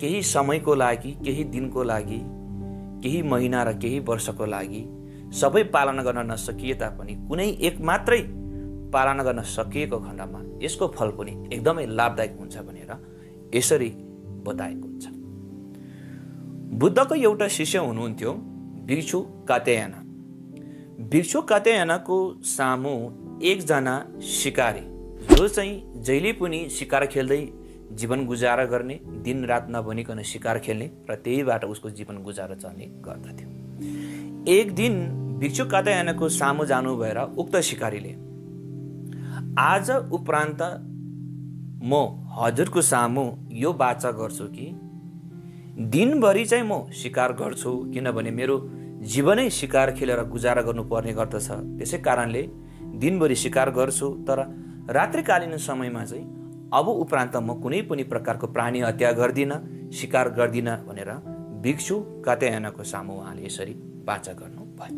केही समयको लागि, केही दिनको लागि, केही महिना र केही वर्षको लागि सबै पालना गर्न नसकिए तापनि कुनै एक मात्रै पालना गर्न सकिएको खण्डमा यसको फल पनि एकदमै लाभदायक हुन्छ भनेर यसरी बताएको हुन्छ। बुद्धको एउटा शिष्य हुनुहुन्थ्यो भिक्षु कात्यायन। भिक्षु कात्यायनको सामु एकजना शिकारी जो चाहिँ जहिले पनि शिकार खेल्दै जीवन गुजारा गर्ने, दिन रात नभनिकन शिकार खेल्ने र त्यहीबाट उसको जीवन गुजारा चल्ने गर्दथ्यो। एक दिन भिक्षु कात्यायनको सामु जानु भएर उक्त शिकारीले आज उपरान्त म हजुरको सामु यो वाचा गर्छु कि दिनभरि चाहिँ म शिकार गर्छु, किनभने मेरो जीवनै शिकार खेलेर गुजारा गर्नुपर्ने गर्दछ। त्यसै कारणले दिनभरि शिकार गर्छु, तर रात्रिकालीन समयमा चाहिँ अब उपरान्त म कुनै पनि प्रकारको प्राणी हत्या गर्दिनँ, शिकार गर्दिनँ भनेर भिक्षु कात्यायनको सामु उहाँले यसरी वाचा गर्नुभयो।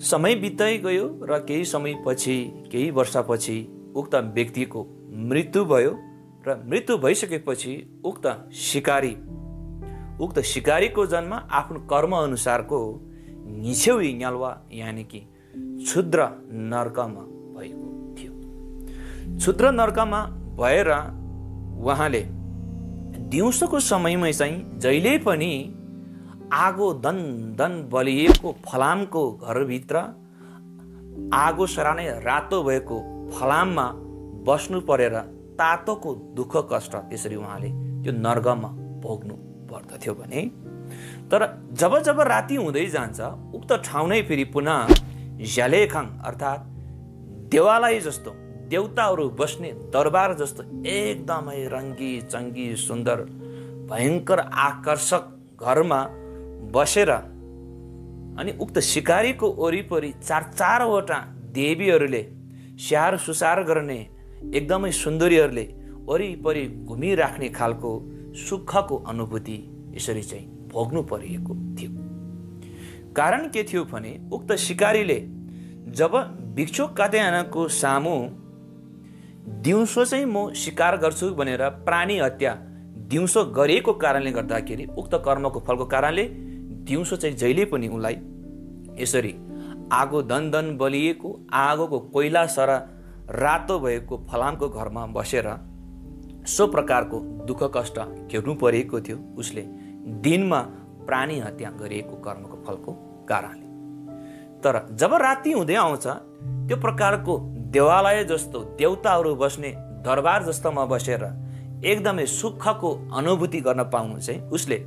समय बित्दै गयो र केही समयपछि, केही वर्षपछि उक्त व्यक्तिको मृत्यु भयो र मृत्यु भइसकेपछि उक्त शिकारीको जन्म आफ्नो कर्म अनुसारको निछेउी न्यालवा यानि कि क्षुद्र नर्कमा भएको थियो। क्षुद्र नर्कमा भएर उहाँले दिउँसोको समयमा चाहिँ जहिले पनि आगो दन दन बलिएको फलामको घरभित्र आगो सरानै रातो भएको फलाममा बस्नु परेर तातोको दुःख कष्ट त्यसरी उहाँले त्यो नर्कमा भोग्नु पर्दथ्यो भने, तर जब जब राति हुँदै जान्छ उक्त ठाउँ नै फेरि पुनः झ्यालेखाङ अर्थात् देवालय जस्तो, देवताहरू बस्ने दरबार जस्तो एकदमै रङ्गी चङ्गी सुन्दर भयङ्कर आकर्षक घरमा बसेर अनि उक्त शिकारीको वरिपरि 4-4वटा देवीहरूले स्याहार सुसार गर्ने एकदमै सुन्दरीहरूले वरिपरि घुमिराख्ने खालको सुखको अनुभूति यसरी चाहिँ भोग्नु परिएको थियो। कारण के थियो भने उक्त शिकारीले जब भिक्षु कात्यायनको सामु दिउँसो चाहिँ म शिकार गर्छु भनेर प्राणी हत्या दिउँसो गरिएको कारणले गर्दाखेरि उक्त कर्मको फलको कारणले दिउँसो चाहिँ जहिले पनि उनलाई यसरी आगो दनदन बलिएको आगोको कोइला सरा रातो भएको फलामको घरमा बसेर सो प्रकारको दुःख कष्ट झेल्नु परेको थियो उसले दिनमा प्राणी हत्या गरिएको कर्मको फलको कारणले। तर जब राति हुँदै आउँछ त्यो प्रकारको देवालय जस्तो देवताहरू बस्ने दरबार जस्तोमा बसेर एकदमै सुखको अनुभूति गर्न पाउनु चाहिँ उसले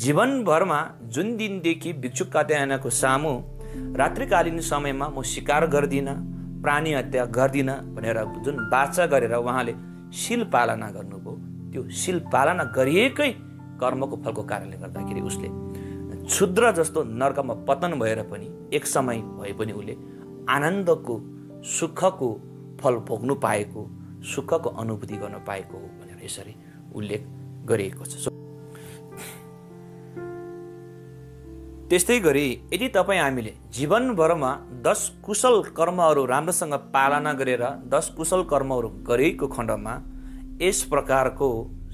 जीवनभरमा जुन दिनदेखि भिक्षु कात्यायनको सामु रात्रिकालीन समयमा म शिकार गर्दिनँ प्राणी हत्या गर्दिनँ भनेर जुन वाचा गरेर उहाँले शील पालना गर्नुभयो त्यो शील पालना गरिएकै कर्मको फलको कारणले गर्दाखेरि उसले क्षुद्र जस्तो नर्कमा पतन भएर पनि एक समय भए पनि उसले आनन्दको सुखको फल भोग्नु पाएको सुखको अनुभूति गर्न पाएको हो भनेर यसरी उल्लेख गरिएको छ। त्यस्तै गरी यदि तपाईँ हामीले जीवनभरमा 10 कुशल कर्महरू राम्रोसँग पालना गरेर 10 कुशल कर्महरू गरेको खण्डमा यस प्रकारको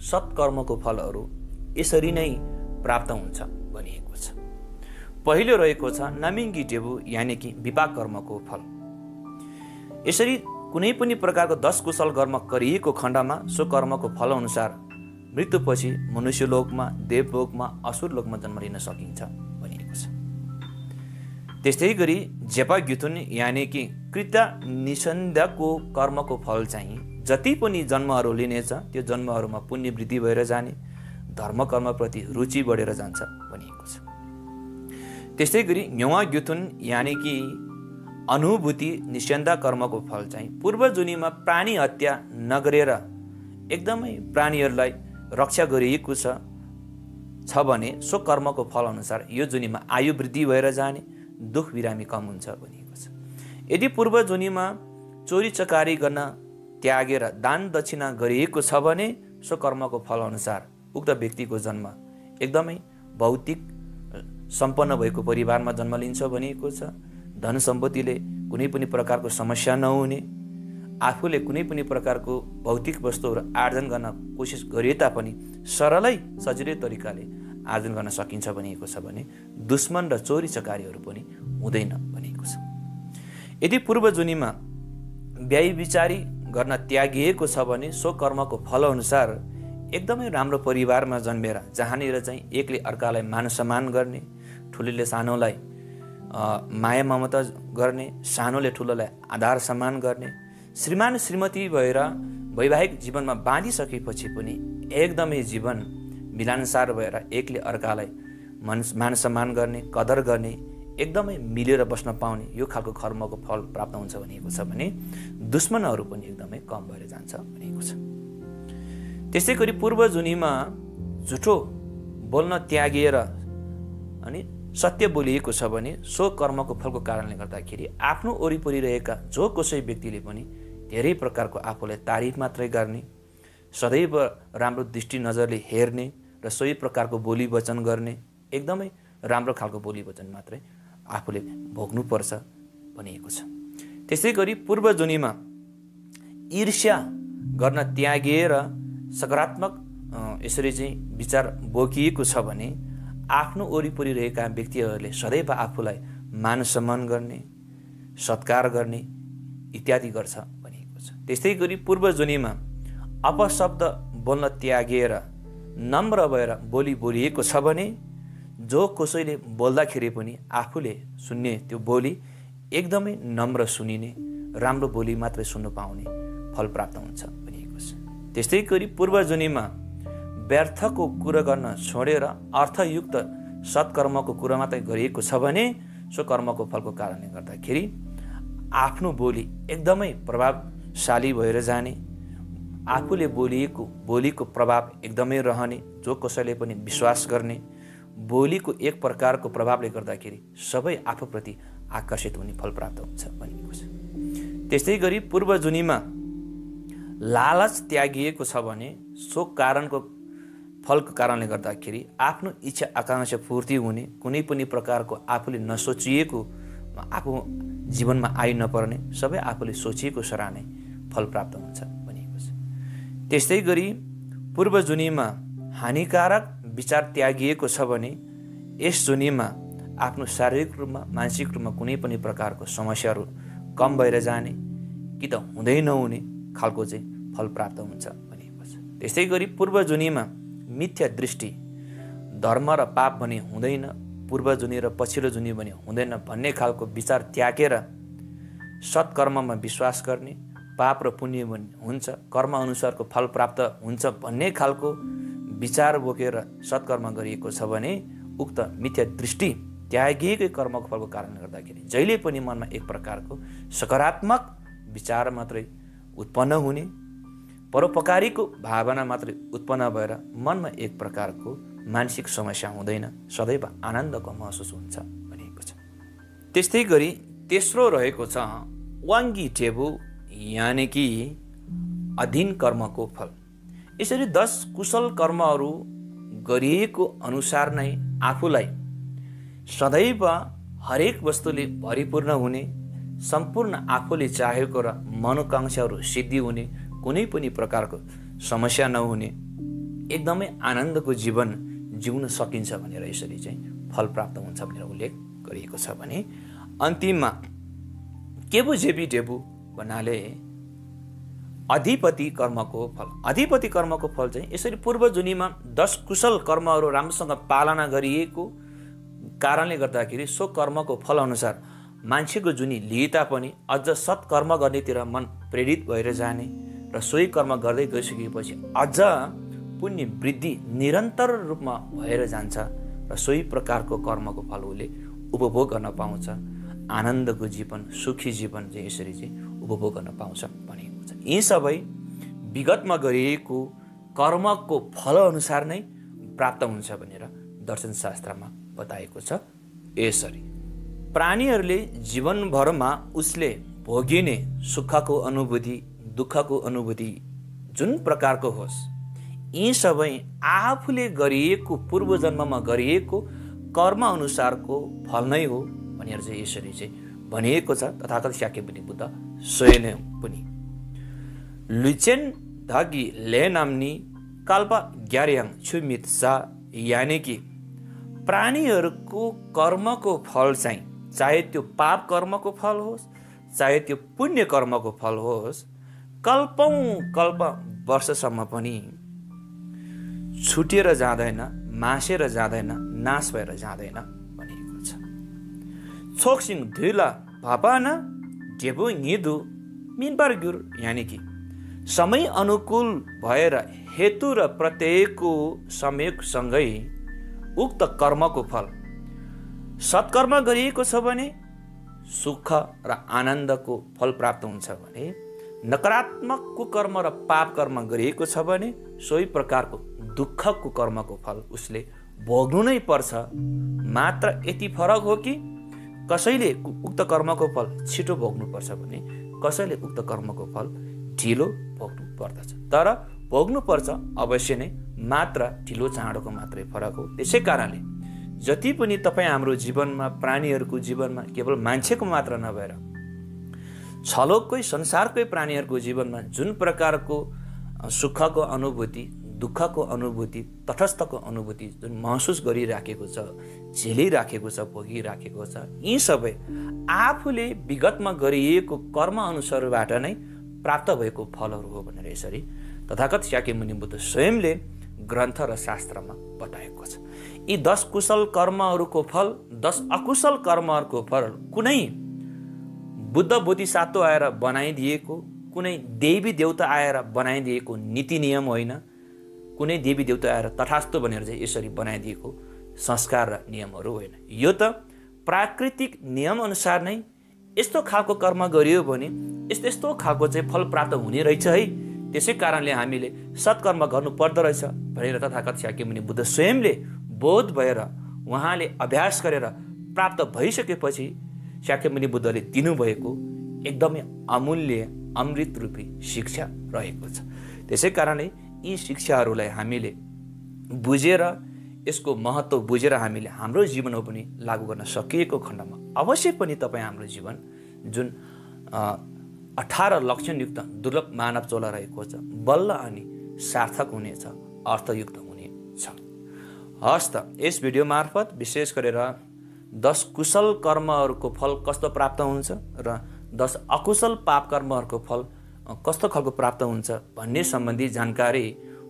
सत्कर्मको फलहरू यसरी नै प्राप्त हुन्छ भनिएको छ। पहिलो रहेको छ नामिङ्गी टेबु यानि कि विपाक कर्मको फल। यसरी कुनै पनि प्रकारको 10 कुशल कर्म गरिएको खण्डमा सो कर्मको फल अनुसार मृत्युपछि मनुष्यलोकमा देवलोकमा असुरलोकमा जन्म लिन सकिन्छ भनिएको छ। त्यस्तै गरी जेपा ग्युथुन यानि कि कृत्य निषन्धको कर्मको फल चाहिँ जति पनि जन्महरू लिनेछ त्यो जन्महरूमा पुण्य वृद्धि भएर जाने धर्म कर्मप्रति रुचि बढेर जान्छ भनिएको छ। त्यस्तै गरी न्यौवा ग्युथुन यानि कि अनुभूति निषन्ध कर्मको फल चाहिँ पूर्व जुनीमा प्राणी हत्या नगरेर एकदमै प्राणीहरूलाई रक्षा गरिएको छ भने सो कर्मको फल अनुसार यो जुनीमा आयु वृद्धि भएर जाने दुख बिरामी कम हुन्छ भनिएको छ। यदि पूर्व जुनीमा चोरी चकारी गर्न त्यागेर दान दक्षिणा गरिएको छ भने सो कर्मको फल अनुसार उक्त व्यक्तिको जन्म एकदमै भौतिक सम्पन्न भएको परिवारमा जन्म लिन्छ भनिएको छ। धन सम्पत्तिले कुनै पनि प्रकारको समस्या नहुने आफूले कुनै पनि प्रकारको भौतिक वस्तुहरू आर्जन गर्न कोसिस गरे तापनि सरलै सजिलै तरिकाले आर्जन गर्न सकिन्छ भनिएको छ भने दुश्मन र चोरी चकारीहरू पनि हुँदैन भनिएको छ। यदि पूर्व जुनीमा व्यभिचारी गर्न त्यागिएको छ भने सो कर्मको फल अनुसार एकदमै राम्रो परिवारमा जन्मेर जहाँनिर चाहिँ एकले अर्कालाई मान सम्मान गर्ने ठुलोले सानोलाई माया ममता गर्ने सानोले ठुलोलाई आधार सम्मान गर्ने श्रीमान श्रीमती भएर वैवाहिक जीवनमा बाँधिसकेपछि पनि एकदमै जीवन मिलानसार भएर एकले अर्कालाई मान सम्मान गर्ने कदर गर्ने एकदमै मिलेर बस्न पाउने यो खालको कर्मको फल प्राप्त हुन्छ भनिएको छ भने दुश्मनहरू पनि एकदमै कम भएर जान्छ भनिएको छ। त्यसै गरी पूर्व जुनीमा झुठो बोल्न त्यागिएर अनि सत्य बोलिएको छ भने सो कर्मको फलको कारणले गर्दाखेरि आफ्नो वरिपरि रहेका जो कसै व्यक्तिले पनि धेरै प्रकारको आफूलाई तारिफ मात्रै गर्ने सदैव राम्रो दृष्टि नजरले हेर्ने र सोही प्रकारको बोली वचन गर्ने एकदमै राम्रो खालको बोली वचन मात्रै आफूले भोग्नुपर्छ भनिएको छ। त्यसै गरी पूर्व जुनीमा ईर्ष्या गर्न त्यागिएर सकारात्मक यसरी चाहिँ विचार बोकिएको छ भने आफ्नो वरिपरि रहेका व्यक्तिहरूले सदैव आफूलाई मान सम्मान गर्ने सत्कार गर्ने इत्यादि गर्छ भनिएको छ। त्यस्तै गरी पूर्व जुनीमा अपशब्द बोल्न त्यागेर नम्र भएर बोली बोलिएको छ भने जो कसैले बोल्दाखेरि पनि आफूले सुन्ने त्यो बोली एकदमै नम्र सुनिने राम्रो बोली मात्रै सुन्न पाउने फल प्राप्त हुन्छ भनिएको छ। त्यस्तै गरी पूर्व जुनीमा व्यर्थको कुरा गर्न छोडेर अर्थयुक्त सत्कर्मको कुरा मात्रै गरिएको छ भने सो कर्मको फलको कारणले गर्दाखेरि आफ्नो बोली एकदमै प्रभावशाली भएर जाने आफूले बोलिएको बोलीको प्रभाव एकदमै रहने जो कसैले पनि विश्वास गर्ने बोलीको एक प्रकारको प्रभावले गर्दाखेरि सबै आफूप्रति आकर्षित हुने फल प्राप्त हुन्छ भनिएको छ। त्यस्तै गरी पूर्व जुनीमा लालच त्यागिएको छ भने सो कारणको फलको कारणले गर्दाखेरि आफ्नो इच्छा आकांक्षा पूर्ति हुने, कुनै पनि प्रकारको आफूले नसोचिएको आफू जीवनमा आइ नपर्ने सबै आफूले सोचिएको सरा नै फल प्राप्त हुन्छ भनिएको छ। त्यस्तै गरी पूर्व जुनीमा हानिकारक विचार त्यागिएको छ भने यस जुनीमा आफ्नो शारीरिक रूपमा मानसिक रूपमा कुनै पनि प्रकारको समस्याहरू कम भएर जाने कि त हुँदै नहुने खालको चाहिँ फल प्राप्त हुन्छ भनिएको छ। त्यस्तै गरी पूर्व जुनीमा मिथ्या दृष्टि, धर्म र पाप भने हुँदैन, पूर्व जुनी र पछिल्लो जुनी भने हुँदैन भन्ने खालको विचार त्यागेर सत्कर्ममा विश्वास गर्ने, पाप र पुण्य हुन्छ, कर्म अनुसारको फल प्राप्त हुन्छ भन्ने खालको विचार बोकेर सत्कर्म गरिएको छ भने उक्त मिथ्या दृष्टि त्यागिएकै कर्मको फलको कारणले गर्दाखेरि जहिले पनि मनमा एक प्रकारको सकारात्मक विचार मात्रै उत्पन्न हुने, परोपकारीको भावना मात्रै उत्पन्न भएर मनमा एक प्रकारको मानसिक समस्या हुँदैन, सदैव आनन्दको महसुस हुन्छ भनिएको छ। त्यस्तै गरी तेस्रो रहेको छ वाङ्गी टेबु यानि कि अधीन कर्मको फल। यसरी 10 कुशल कर्महरू गरिएको अनुसार नै आफूलाई सदैव हरेक वस्तुले भरिपूर्ण हुने, सम्पूर्ण आफूले चाहेको र मनोकांक्षाहरू सिद्धि हुने, कुनै पनि प्रकारको समस्या नहुने, एकदमै आनन्दको जीवन जिउन सकिन्छ भनेर यसरी चाहिँ फल प्राप्त हुन्छ भनेर उल्लेख गरिएको छ भने अन्तिममा केबु जेबी टेबु भन्नाले अधिपति कर्मको फल। अधिपति कर्मको फल चाहिँ यसरी पूर्व जुनीमा 10 कुशल कर्महरू राम्रोसँग पालना गरिएको कारणले गर्दाखेरि सो कर्मको फल अनुसार मान्छेको जुनी लिए तापनि अझ सत्कर्म गर्नेतिर मन प्रेरित भएर जाने र सोही कर्म गर्दै गइसकेपछि अझ पुण्य वृद्धि निरन्तर रूपमा भएर जान्छ र सोही प्रकारको कर्मको फल उसले उपभोग गर्न पाउँछ। आनन्दको जीवन, सुखी जीवन चाहिँ यसरी चाहिँ उपभोग गर्न पाउँछ भनेको छ। यी सबै विगतमा गरिएको कर्मको फल अनुसार नै प्राप्त हुन्छ भनेर दर्शनशास्त्रमा बताएको छ। यसरी प्राणीहरूले जीवनभरमा उसले भोगिने सुखको अनुभूति, दुःखको अनुभूति जुन प्रकारको होस्, यी सबै आफूले गरिएको पूर्व जन्ममा गरिएको कर्म अनुसारको फल नै हो भनेर चाहिँ यसरी चाहिँ भनिएको छ। तथागत शाक्यमुनि बुद्ध स्वयं पनि लुचेन धागी ले नाम्नी काल्पा ग्यारियाङ छुमित सा यानि कि प्राणीहरूको कर्मको फल चाहिँ चाहे त्यो पाप कर्मको फल होस् चाहे त्यो पुण्य कर्मको फल होस्, कल्पौं कल्प वर्षसम्म पनि छुटेर जाँदैन, मासेर जाँदैन, नाश भएर जाँदैन भनिएको छ। छोकसिङ धुला भापाना डेबु निदु मिनबारगुर यानि कि समय अनुकूल भएर हेतु र प्रत्ययको संयोगसँगै उक्त कर्मको फल सत्कर्म गरिएको छ भने सुख र आनन्दको फल प्राप्त हुन्छ भने नकारात्मक कुकर्म र पाप कर्म गरिएको छ भने सोही प्रकारको दुःखको कर्मको फल उसले भोग्नु नै पर्छ। मात्र यति फरक हो कि कसैले उक्त कर्मको फल छिटो भोग्नु पर्छ भने कसैले उक्त कर्मको फल ढिलो भोग्नु पर्दछ। तर भोग्नु पर्छ अवश्य नै, मात्र ढिलो चाँडोको मात्रै फरक हो। त्यसै कारणले जति पनि तपाईँ हाम्रो जीवनमा, प्राणीहरूको जीवनमा, केवल मान्छेको मात्र नभएर छलोककै संसारकै प्राणीहरूको जीवनमा जुन प्रकारको सुखको अनुभूति, दुःखको अनुभूति, तटस्थको अनुभूति जुन महसुस गरिराखेको छ, झेलिराखेको छ, भोगिराखेको छ, यी सबै आफूले विगतमा गरिएको कर्म अनुसारबाट नै प्राप्त भएको फलहरू हो भनेर यसरी तथागत शाक्यमुनि बुद्ध स्वयंले ग्रन्थ र शास्त्रमा बताएको छ। यी 10 कुशल कर्महरूको फल, 10 अकुशल कर्महरूको फल कुनै बुद्ध बोधिसत्व आएर बनाइदिएको, कुनै देवी देवता आएर बनाइदिएको नीति नियम होइन, कुनै देवी देवता आएर तथास्तु भनेर चाहिँ यसरी बनाइदिएको संस्कार र नियमहरू होइन। यो त प्राकृतिक नियम अनुसार नै यस्तो खालको कर्म गरियो भने यस्तो यस्तो खालको चाहिँ फल प्राप्त हुने रहेछ है, त्यसै कारणले हामीले सत्कर्म गर्नु पर्दो रहेछ भनेर तथागत शाक्यमुनि बुद्ध स्वयंले बोध भएर उहाँले अभ्यास गरेर प्राप्त भइसकेपछि शाक्यमुनि बुद्धले दिनुभएको एकदमै अमूल्य अमृत रूपी शिक्षा रहेको छ। त्यसै कारणले यी शिक्षाहरूलाई हामीले बुझेर यसको महत्त्व बुझेर हामीले हाम्रो जीवनमा पनि लागू गर्न सकिएको खण्डमा अवश्य पनि तपाईँ हाम्रो जीवन जुन 18 लक्षणयुक्त दुर्लभ मानव चोला रहेको छ बल्ल अनि सार्थक हुनेछ, अर्थयुक्त हुनेछ। हस् त, यस भिडियो मार्फत विशेष गरेर 10 कुशल कर्महरूको फल कस्तो प्राप्त हुन्छ र 10 अकुशल पाप कर्महरूको फल कस्तो खालको प्राप्त हुन्छ भन्ने सम्बन्धी जानकारी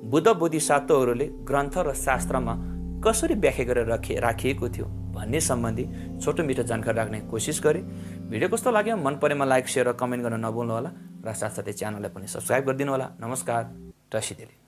बुद्ध बोधिसत्वहरूले ग्रन्थ र शास्त्रमा कसरी व्याख्या गरेर राखिएको थियो भन्ने सम्बन्धी छोटो मिठो जानकारी राख्ने कोसिस गरेँ। भिडियो कस्तो लाग्यो मन परेमा लाइक, सेयर र कमेन्ट गर्न नभुल्नु होला र साथसाथै च्यानललाई पनि सब्स्क्राइब गरिदिनु होला। नमस्कार, टसिदेली।